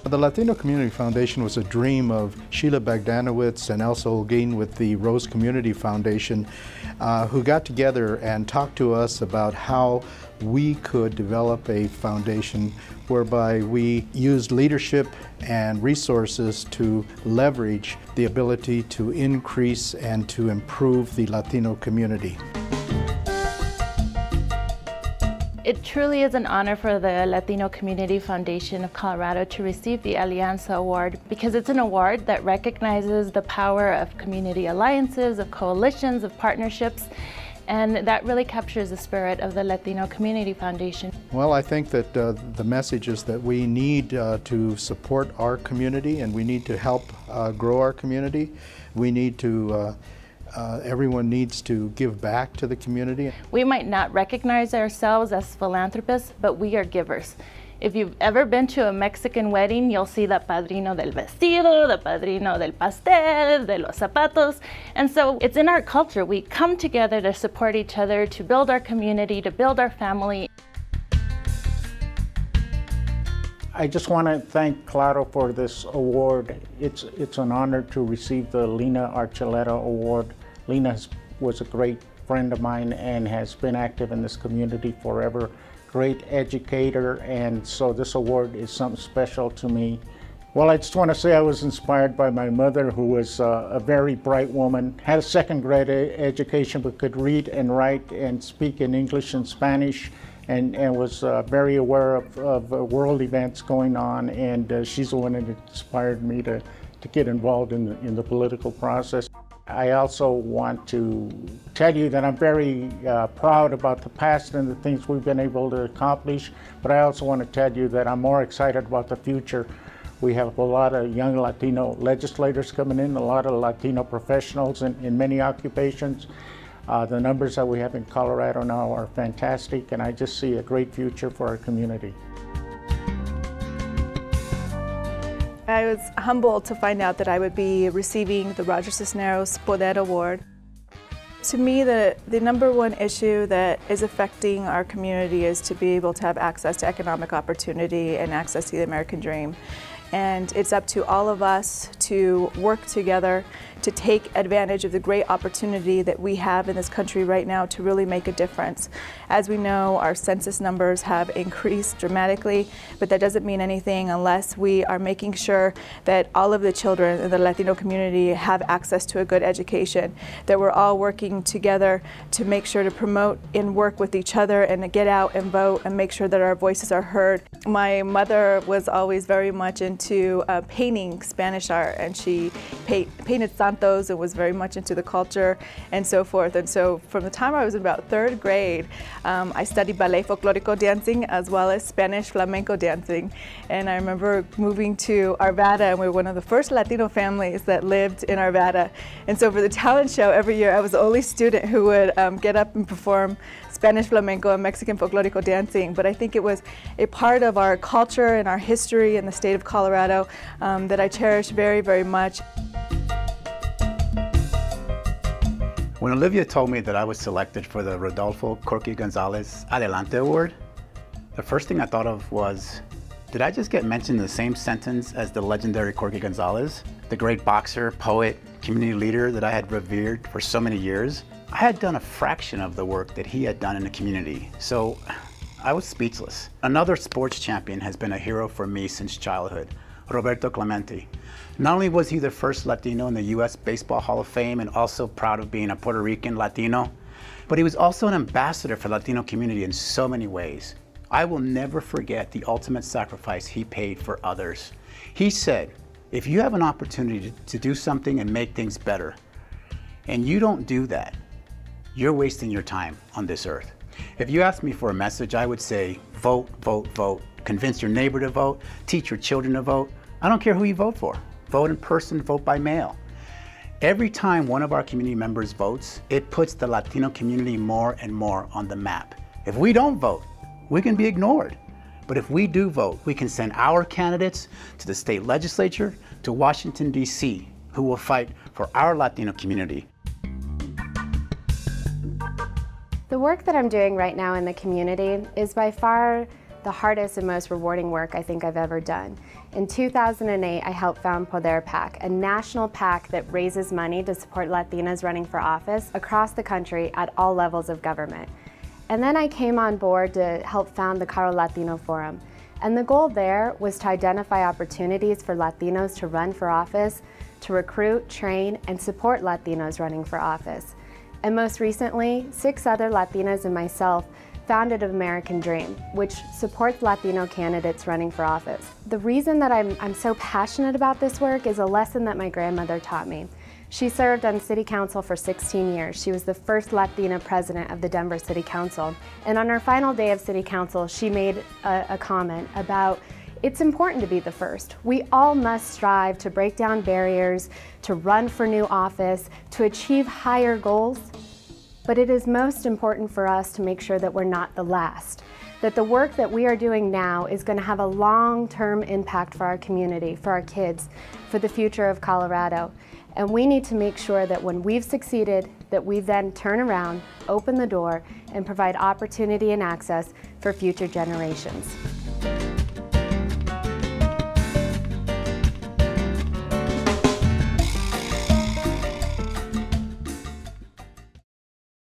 The Latino Community Foundation was a dream of Sheila Bogdanowicz and Elsa Holguin with the Rose Community Foundation, who got together and talked to us about how we could develop a foundation whereby we used leadership and resources to leverage the ability to increase and to improve the Latino community. It truly is an honor for the Latino Community Foundation of Colorado to receive the Alianza Award, because it's an award that recognizes the power of community alliances, of coalitions, of partnerships, and that really captures the spirit of the Latino Community Foundation. Well, I think that the message is that we need to support our community, and we need to help grow our community. We need to everyone needs to give back to the community. We might not recognize ourselves as philanthropists, but we are givers. If you've ever been to a Mexican wedding, you'll see the padrino del vestido, the padrino del pastel, de los zapatos. And so it's in our culture. We come together to support each other, to build our community, to build our family. I just want to thank Cllaro for this award. It's an honor to receive the Lina Archuleta Award. Lina was a great friend of mine and has been active in this community forever. Great educator, and so this award is something special to me. Well, I just want to say I was inspired by my mother, who was a very bright woman, had a second grade education, but could read and write and speak in English and Spanish, and was very aware of world events going on, and she's the one that inspired me to get involved in the political process. I also want to tell you that I'm very proud about the past and the things we've been able to accomplish, but I also want to tell you that I'm more excited about the future. We have a lot of young Latino legislators coming in, a lot of Latino professionals in many occupations. The numbers that we have in Colorado now are fantastic, and I just see a great future for our community. I was humbled to find out that I would be receiving the Roger Cisneros Poder Award. To me, the number one issue that is affecting our community is to be able to have access to economic opportunity and access to the American dream. And it's up to all of us to work together to take advantage of the great opportunity that we have in this country right now to really make a difference. As we know, our census numbers have increased dramatically, but that doesn't mean anything unless we are making sure that all of the children in the Latino community have access to a good education, that we're all working together to make sure to promote and work with each other and to get out and vote and make sure that our voices are heard. My mother was always very much into painting Spanish art, and she painted santos and was very much into the culture and so forth. And so from the time I was in about third grade, I studied ballet folklorico dancing as well as Spanish flamenco dancing. And I remember moving to Arvada, and we were one of the first Latino families that lived in Arvada. And so for the talent show every year, I was the only student who would get up and perform Spanish flamenco and Mexican folklorico dancing. But I think it was a part of our culture and our history in the state of Colorado that I cherish very, very much. When Olivia told me that I was selected for the Rodolfo Corky Gonzalez Adelante Award, the first thing I thought of was, did I just get mentioned in the same sentence as the legendary Corky Gonzalez, the great boxer, poet, community leader that I had revered for so many years? I had done a fraction of the work that he had done in the community, so I was speechless. Another sports champion has been a hero for me since childhood, Roberto Clemente. Not only was he the first Latino in the U.S. Baseball Hall of Fame and also proud of being a Puerto Rican Latino, but he was also an ambassador for the Latino community in so many ways. I will never forget the ultimate sacrifice he paid for others. He said, if you have an opportunity to do something and make things better, and you don't do that, you're wasting your time on this earth. If you asked me for a message, I would say, vote, vote, vote. Convince your neighbor to vote, teach your children to vote. I don't care who you vote for. Vote in person, vote by mail. Every time one of our community members votes, it puts the Latino community more and more on the map. If we don't vote, we can be ignored. But if we do vote, we can send our candidates to the state legislature, to Washington, D.C., who will fight for our Latino community. The work that I'm doing right now in the community is by far the hardest and most rewarding work I think I've ever done. In 2008, I helped found Poder PAC, a national PAC that raises money to support Latinas running for office across the country at all levels of government. And then I came on board to help found the Cllaro Latino Forum. And the goal there was to identify opportunities for Latinos to run for office, to recruit, train, and support Latinos running for office. And most recently, 6 other Latinas and myself founded American Dream, which supports Latino candidates running for office. The reason that I'm so passionate about this work is a lesson that my grandmother taught me. She served on City Council for 16 years. She was the first Latina president of the Denver City Council. And on her final day of City Council, she made a comment about it's important to be the first. We all must strive to break down barriers, to run for new office, to achieve higher goals. But it is most important for us to make sure that we're not the last, that the work that we are doing now is going to have a long-term impact for our community, for our kids, for the future of Colorado. And we need to make sure that when we've succeeded, that we then turn around, open the door, and provide opportunity and access for future generations.